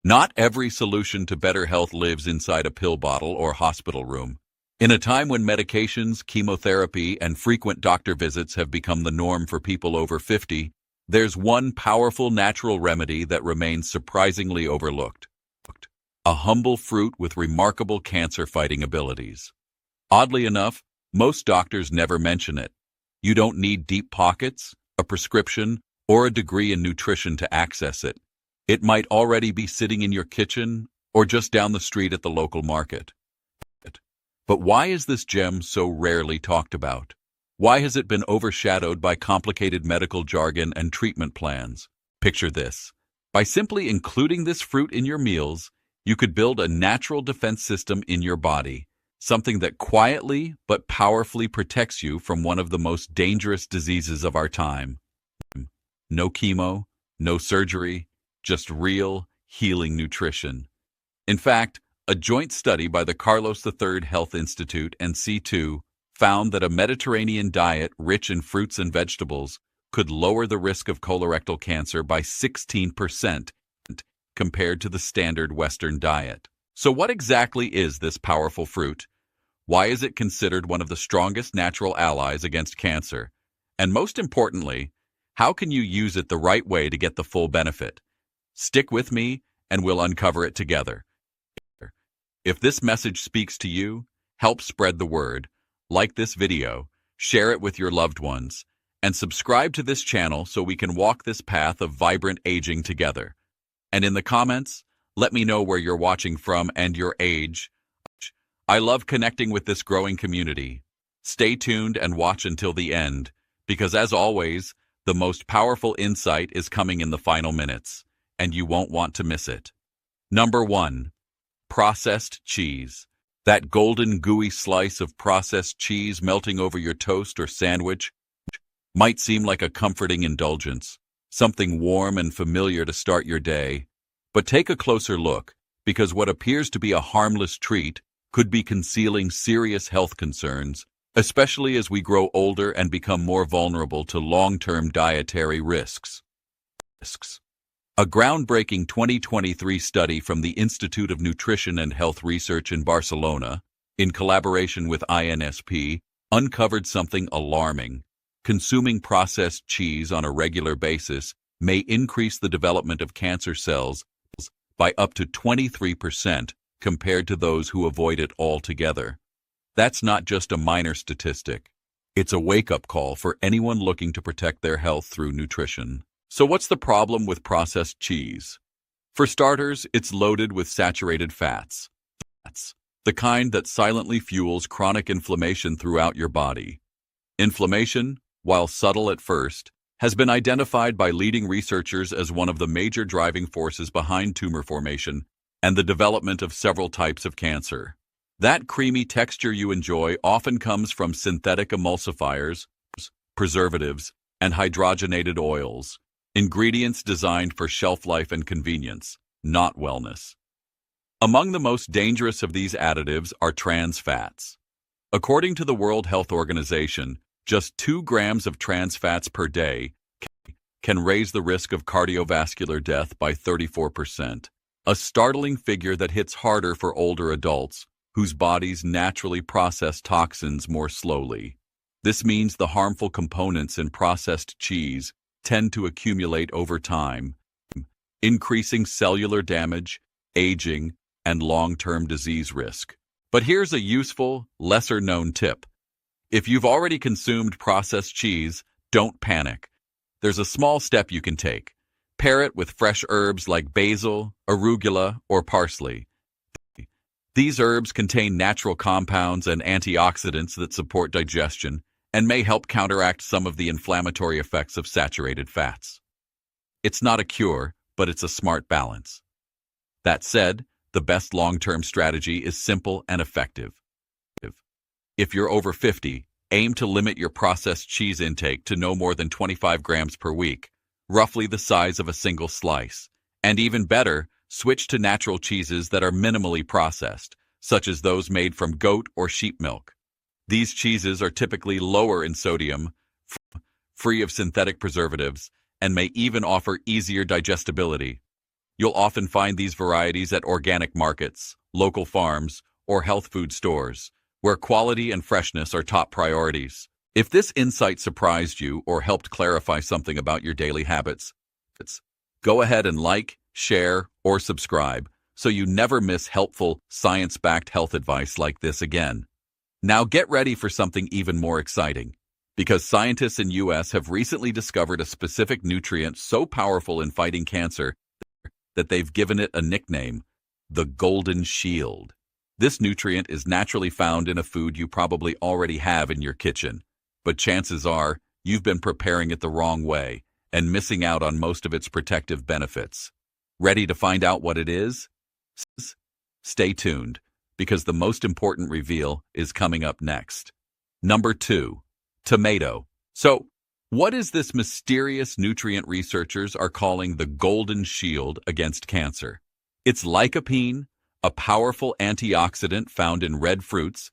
Not every solution to better health lives inside a pill bottle or hospital room. In a time when medications, chemotherapy, and frequent doctor visits have become the norm for people over 50, there's one powerful natural remedy that remains surprisingly overlooked. A humble fruit with remarkable cancer-fighting abilities. Oddly enough, most doctors never mention it. You don't need deep pockets, a prescription, or a degree in nutrition to access it. It might already be sitting in your kitchen or just down the street at the local market. But why is this gem so rarely talked about? Why has it been overshadowed by complicated medical jargon and treatment plans? Picture this. By simply including this fruit in your meals, you could build a natural defense system in your body, something that quietly but powerfully protects you from one of the most dangerous diseases of our time. No chemo, no surgery, just real, healing nutrition. In fact, a joint study by the Carlos III Health Institute and C2 found that a Mediterranean diet rich in fruits and vegetables could lower the risk of colorectal cancer by 16% compared to the standard Western diet. So what exactly is this powerful fruit? Why is it considered one of the strongest natural allies against cancer? And most importantly, how can you use it the right way to get the full benefit? Stick with me and we'll uncover it together. If this message speaks to you, help spread the word, like this video, share it with your loved ones, and subscribe to this channel so we can walk this path of vibrant aging together. And in the comments, let me know where you're watching from and your age. I love connecting with this growing community. Stay tuned and watch until the end, because as always, the most powerful insight is coming in the final minutes, and you won't want to miss it. Number 1. Processed cheese. That golden, gooey slice of processed cheese melting over your toast or sandwich might seem like a comforting indulgence, something warm and familiar to start your day. But take a closer look, because what appears to be a harmless treat could be concealing serious health concerns, especially as we grow older and become more vulnerable to long-term dietary risks. A groundbreaking 2023 study from the Institute of Nutrition and Health Research in Barcelona, in collaboration with INSP, uncovered something alarming. Consuming processed cheese on a regular basis may increase the development of cancer cells by up to 23% compared to those who avoid it altogether. That's not just a minor statistic. It's a wake-up call for anyone looking to protect their health through nutrition. So what's the problem with processed cheese? For starters, it's loaded with saturated fats. The kind that silently fuels chronic inflammation throughout your body. Inflammation, while subtle at first, has been identified by leading researchers as one of the major driving forces behind tumor formation and the development of several types of cancer. That creamy texture you enjoy often comes from synthetic emulsifiers, preservatives, and hydrogenated oils, ingredients designed for shelf life and convenience, not wellness. Among the most dangerous of these additives are trans fats. According to the World Health Organization, just 2 grams of trans fats per day can raise the risk of cardiovascular death by 34%, a startling figure that hits harder for older adults whose bodies naturally process toxins more slowly. This means the harmful components in processed cheese tend to accumulate over time, increasing cellular damage, aging, and long-term disease risk. But here's a useful, lesser-known tip. If you've already consumed processed cheese, don't panic. There's a small step you can take. Pair it with fresh herbs like basil, arugula, or parsley. These herbs contain natural compounds and antioxidants that support digestion and may help counteract some of the inflammatory effects of saturated fats. It's not a cure, but it's a smart balance. That said, the best long-term strategy is simple and effective. If you're over 50, aim to limit your processed cheese intake to no more than 25 grams per week, roughly the size of a single slice. And even better, switch to natural cheeses that are minimally processed, such as those made from goat or sheep milk. These cheeses are typically lower in sodium, free of synthetic preservatives, and may even offer easier digestibility. You'll often find these varieties at organic markets, local farms, or health food stores, where quality and freshness are top priorities. If this insight surprised you or helped clarify something about your daily habits, go ahead and like, share, or subscribe so you never miss helpful, science-backed health advice like this again. Now get ready for something even more exciting, because scientists in U.S. have recently discovered a specific nutrient so powerful in fighting cancer that they've given it a nickname, the Golden Shield. This nutrient is naturally found in a food you probably already have in your kitchen, but chances are you've been preparing it the wrong way and missing out on most of its protective benefits. Ready to find out what it is? Stay tuned, because the most important reveal is coming up next. Number 2, tomato. So, what is this mysterious nutrient researchers are calling the Golden Shield against cancer? It's lycopene, a powerful antioxidant found in red fruits,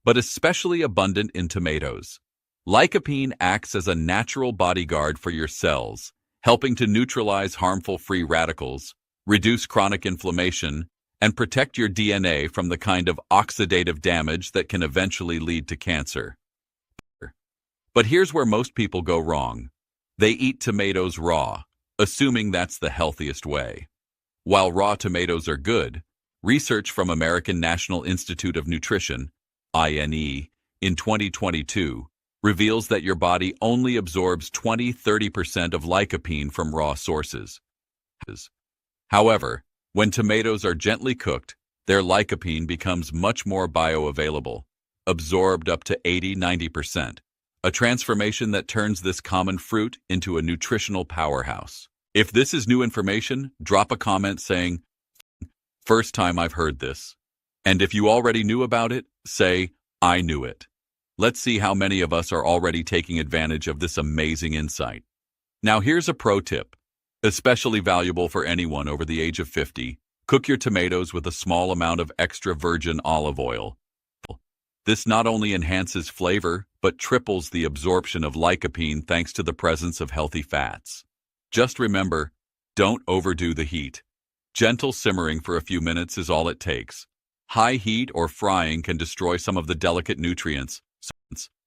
but especially abundant in tomatoes. Lycopene acts as a natural bodyguard for your cells, helping to neutralize harmful free radicals, reduce chronic inflammation, and protect your DNA from the kind of oxidative damage that can eventually lead to cancer. But here's where most people go wrong. They eat tomatoes raw, assuming that's the healthiest way. While raw tomatoes are good, research from American National Institute of Nutrition, INE, in 2022 reveals that your body only absorbs 20–30% of lycopene from raw sources. However, when tomatoes are gently cooked, their lycopene becomes much more bioavailable, absorbed up to 80–90%, a transformation that turns this common fruit into a nutritional powerhouse. If this is new information, drop a comment saying, "First time I've heard this." And if you already knew about it, say, "I knew it." Let's see how many of us are already taking advantage of this amazing insight. Now here's a pro tip, especially valuable for anyone over the age of 50. Cook your tomatoes with a small amount of extra virgin olive oil. This not only enhances flavor, but triples the absorption of lycopene thanks to the presence of healthy fats. Just remember, don't overdo the heat. Gentle simmering for a few minutes is all it takes. High heat or frying can destroy some of the delicate nutrients,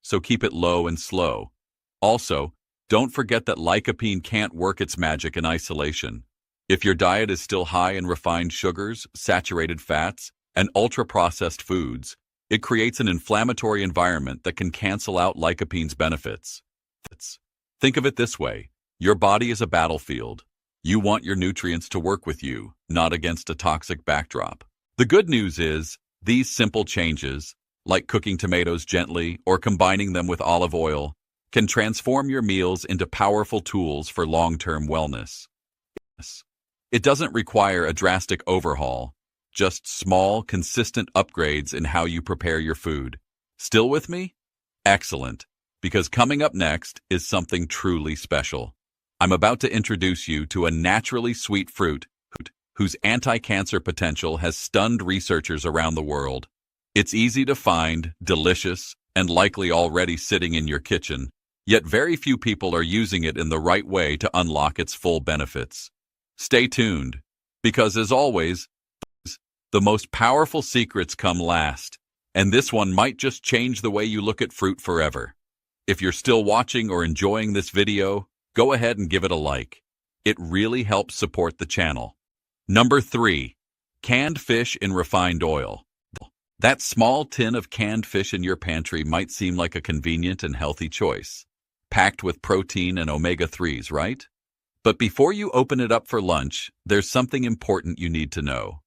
so keep it low and slow. Also, don't forget that lycopene can't work its magic in isolation. If your diet is still high in refined sugars, saturated fats, and ultra-processed foods, it creates an inflammatory environment that can cancel out lycopene's benefits. Think of it this way. Your body is a battlefield. You want your nutrients to work with you, not against a toxic backdrop. The good news is, these simple changes, like cooking tomatoes gently or combining them with olive oil, can transform your meals into powerful tools for long-term wellness. It doesn't require a drastic overhaul, just small, consistent upgrades in how you prepare your food. Still with me? Excellent, because coming up next is something truly special. I'm about to introduce you to a naturally sweet fruit whose anti-cancer potential has stunned researchers around the world. It's easy to find, delicious, and likely already sitting in your kitchen, yet very few people are using it in the right way to unlock its full benefits. Stay tuned, because as always, the most powerful secrets come last, and this one might just change the way you look at fruit forever. If you're still watching or enjoying this video, go ahead and give it a like. It really helps support the channel. Number 3, canned fish in refined oil. That small tin of canned fish in your pantry might seem like a convenient and healthy choice, packed with protein and omega-3s, right? But before you open it up for lunch, there's something important you need to know.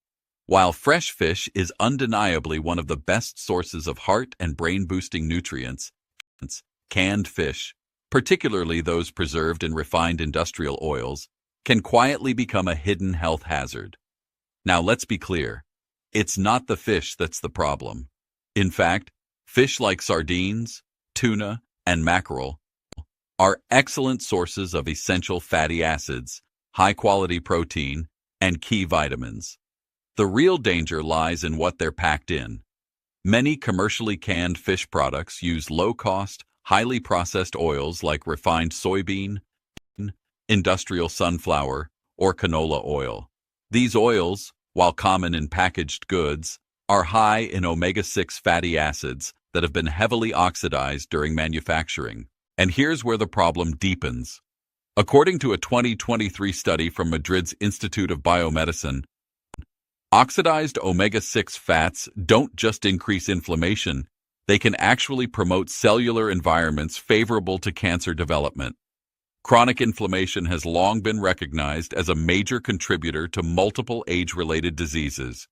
While fresh fish is undeniably one of the best sources of heart and brain-boosting nutrients, canned fish, particularly those preserved in refined industrial oils, can quietly become a hidden health hazard. Now let's be clear, it's not the fish that's the problem. In fact, fish like sardines, tuna, and mackerel are excellent sources of essential fatty acids, high-quality protein, and key vitamins. The real danger lies in what they're packed in. Many commercially canned fish products use low-cost, highly processed oils like refined soybean, industrial sunflower, or canola oil. These oils, while common in packaged goods, are high in omega-6 fatty acids that have been heavily oxidized during manufacturing. And here's where the problem deepens. According to a 2023 study from Madrid's Institute of Biomedicine, oxidized omega-6 fats don't just increase inflammation, they can actually promote cellular environments favorable to cancer development. Chronic inflammation has long been recognized as a major contributor to multiple age-related diseases,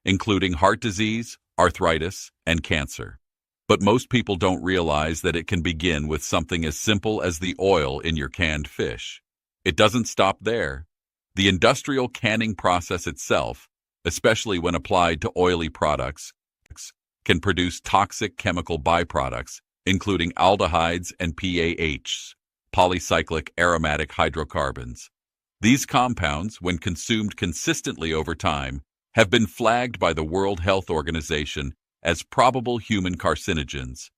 including heart disease, arthritis, and cancer. But most people don't realize that it can begin with something as simple as the oil in your canned fish. It doesn't stop there. The industrial canning process itself, especially when applied to oily products, can produce toxic chemical byproducts, including aldehydes and PAHs, polycyclic aromatic hydrocarbons. These compounds, when consumed consistently over time, have been flagged by the World Health Organization as probable human carcinogens.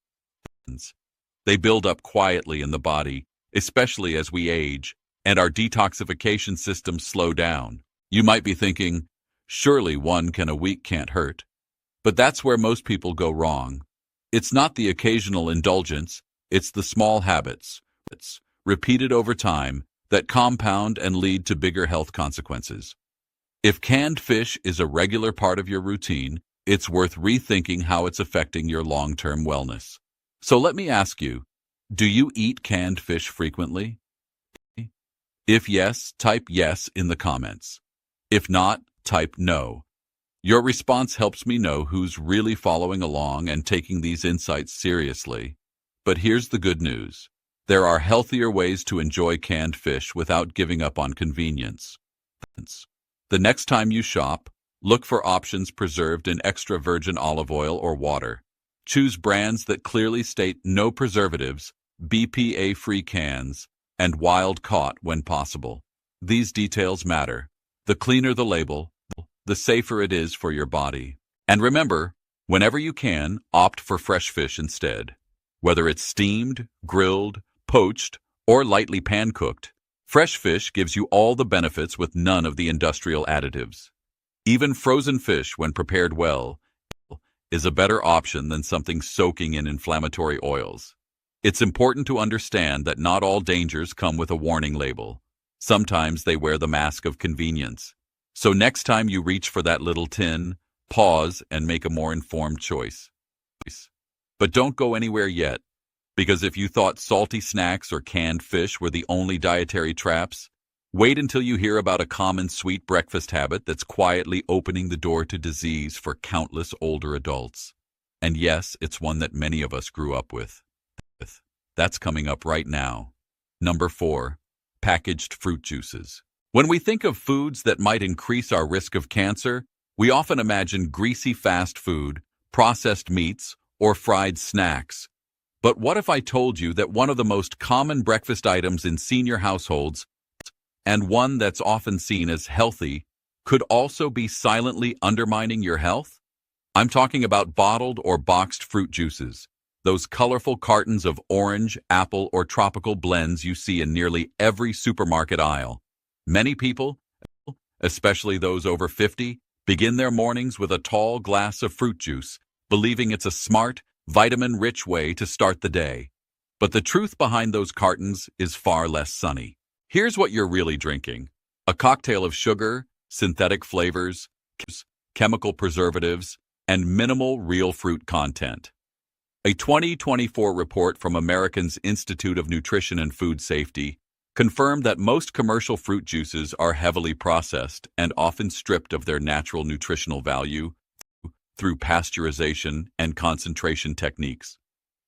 They build up quietly in the body, especially as we age, and our detoxification systems slow down. You might be thinking, surely one can a week can't hurt. But that's where most people go wrong. It's not the occasional indulgence, it's the small habits, repeated over time, that compound and lead to bigger health consequences. If canned fish is a regular part of your routine, it's worth rethinking how it's affecting your long-term wellness. So let me ask you, do you eat canned fish frequently? If yes, type yes in the comments. If not, type no. Your response helps me know who's really following along and taking these insights seriously. But here's the good news. There are healthier ways to enjoy canned fish without giving up on convenience. The next time you shop, look for options preserved in extra virgin olive oil or water. Choose brands that clearly state no preservatives, BPA-free cans, and wild-caught when possible. These details matter. The cleaner the label, the safer it is for your body. And remember, whenever you can, opt for fresh fish instead. Whether it's steamed, grilled, poached, or lightly pan-cooked, fresh fish gives you all the benefits with none of the industrial additives. Even frozen fish, when prepared well, is a better option than something soaking in inflammatory oils. It's important to understand that not all dangers come with a warning label. Sometimes they wear the mask of convenience. So next time you reach for that little tin, pause and make a more informed choice. But don't go anywhere yet, because if you thought salty snacks or canned fish were the only dietary traps, wait until you hear about a common sweet breakfast habit that's quietly opening the door to disease for countless older adults. And yes, it's one that many of us grew up with. That's coming up right now. Number 4, packaged fruit juices. When we think of foods that might increase our risk of cancer, we often imagine greasy fast food, processed meats, or fried snacks. But what if I told you that one of the most common breakfast items in senior households, and one that's often seen as healthy, could also be silently undermining your health? I'm talking about bottled or boxed fruit juices, those colorful cartons of orange, apple, or tropical blends you see in nearly every supermarket aisle. Many people, especially those over 50, begin their mornings with a tall glass of fruit juice, believing it's a smart, vitamin-rich way to start the day. But the truth behind those cartons is far less sunny. Here's what you're really drinking: a cocktail of sugar, synthetic flavors, chemical preservatives, and minimal real fruit content. A 2024 report from American's Institute of Nutrition and Food Safety confirmed that most commercial fruit juices are heavily processed and often stripped of their natural nutritional value through pasteurization and concentration techniques.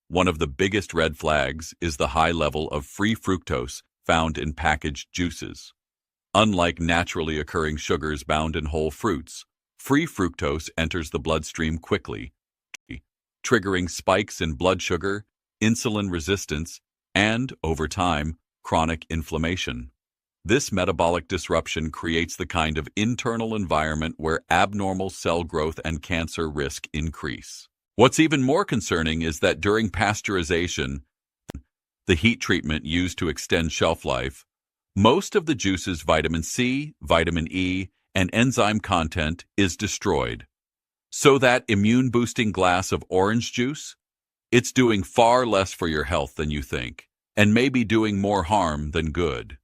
One of the biggest red flags is the high level of free fructose found in packaged juices. Unlike naturally occurring sugars bound in whole fruits, free fructose enters the bloodstream quickly, triggering spikes in blood sugar, insulin resistance, and, over time, chronic inflammation. This metabolic disruption creates the kind of internal environment where abnormal cell growth and cancer risk increase. What's even more concerning is that during pasteurization, the heat treatment used to extend shelf life, Most of the juice's vitamin C, vitamin E, and enzyme content is destroyed. So that immune-boosting glass of orange juice, it's doing far less for your health than you think, and maybe doing more harm than good.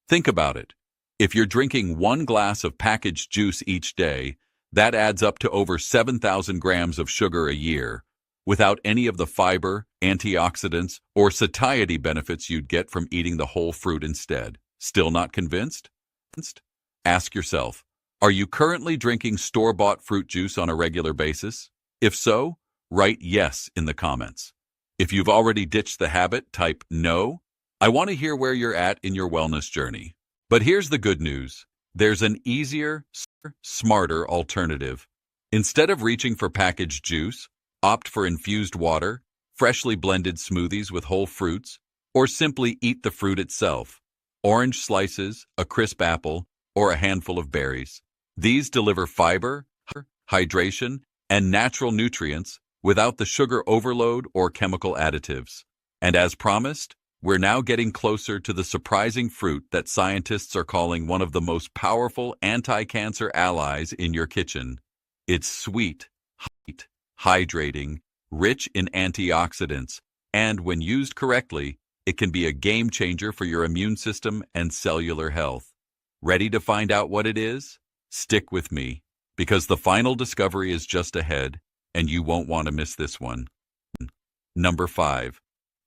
Think about it. If you're drinking 1 glass of packaged juice each day, that adds up to over 7,000 grams of sugar a year, without any of the fiber, antioxidants, or satiety benefits you'd get from eating the whole fruit instead. Still not convinced? Ask yourself, are you currently drinking store-bought fruit juice on a regular basis? If so, write yes in the comments. If you've already ditched the habit, type no. I want to hear where you're at in your wellness journey. But here's the good news. There's an easier, smarter alternative. Instead of reaching for packaged juice, opt for infused water, freshly blended smoothies with whole fruits, or simply eat the fruit itself. Orange slices, a crisp apple, or a handful of berries. These deliver fiber, hydration, and natural nutrients without the sugar overload or chemical additives. And as promised, we're now getting closer to the surprising fruit that scientists are calling one of the most powerful anti-cancer allies in your kitchen. It's sweet, hydrating, rich in antioxidants, and when used correctly, it can be a game changer for your immune system and cellular health. Ready to find out what it is? Stick with me, because the final discovery is just ahead, and you won't want to miss this one. Number 5.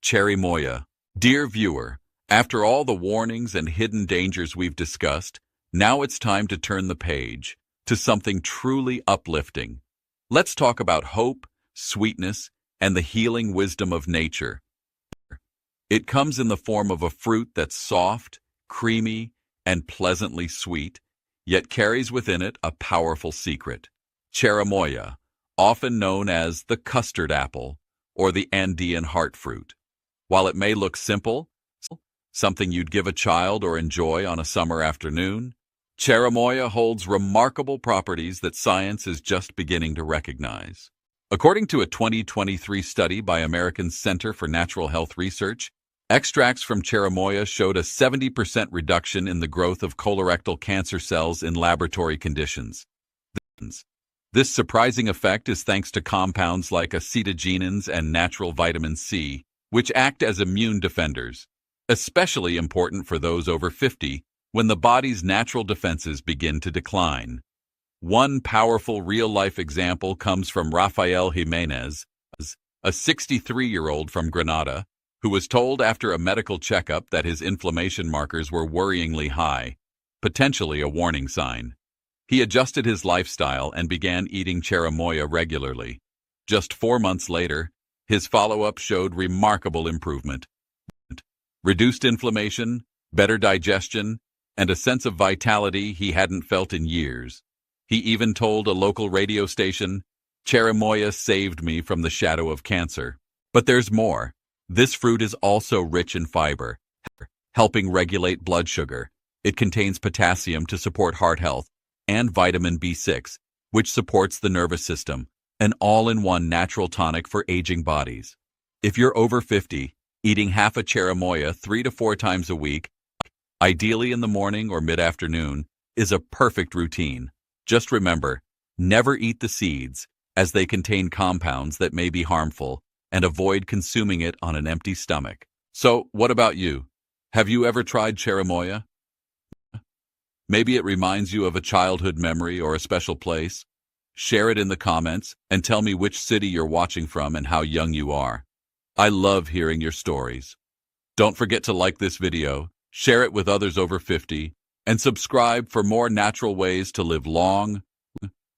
Cherimoya. Dear viewer, after all the warnings and hidden dangers we've discussed, now it's time to turn the page to something truly uplifting. Let's talk about hope, sweetness, and the healing wisdom of nature. It comes in the form of a fruit that's soft, creamy, and pleasantly sweet, yet carries within it a powerful secret. Cherimoya, often known as the custard apple or the Andean heart fruit. While it may look simple, something you'd give a child or enjoy on a summer afternoon, cherimoya holds remarkable properties that science is just beginning to recognize. According to a 2023 study by American Center for Natural Health Research, extracts from cherimoya showed a 70% reduction in the growth of colorectal cancer cells in laboratory conditions. This surprising effect is thanks to compounds like acetogenins and natural vitamin C, which act as immune defenders, especially important for those over 50 when the body's natural defenses begin to decline. One powerful real-life example comes from Rafael Jimenez, a 63-year-old from Granada, who was told after a medical checkup that his inflammation markers were worryingly high, potentially a warning sign. He adjusted his lifestyle and began eating cherimoya regularly. Just 4 months later, his follow-up showed remarkable improvement. Reduced inflammation, better digestion, and a sense of vitality he hadn't felt in years. He even told a local radio station, "Cherimoya saved me from the shadow of cancer." But there's more. This fruit is also rich in fiber, helping regulate blood sugar. It contains potassium to support heart health, and vitamin B6, which supports the nervous system. An all-in-one natural tonic for aging bodies. If you're over 50, eating half a cherimoya 3 to 4 times a week, ideally in the morning or mid-afternoon, is a perfect routine. Just remember, never eat the seeds, as they contain compounds that may be harmful, and avoid consuming it on an empty stomach. So, what about you? Have you ever tried cherimoya? Maybe it reminds you of a childhood memory or a special place. Share it in the comments and tell me which city you're watching from and how young you are. I love hearing your stories. Don't forget to like this video, share it with others over 50, and subscribe for more natural ways to live long,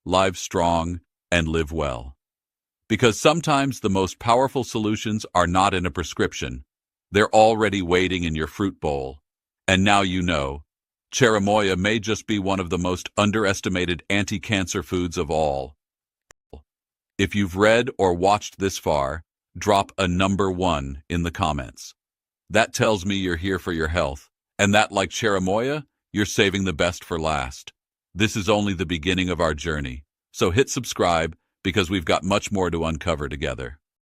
live strong, and live well. Because sometimes the most powerful solutions are not in a prescription. They're already waiting in your fruit bowl. And now you know. Cherimoya may just be one of the most underestimated anti-cancer foods of all. If you've read or watched this far, drop a number 1 in the comments. That tells me you're here for your health, and that, like cherimoya, you're saving the best for last. This is only the beginning of our journey, so hit subscribe because we've got much more to uncover together.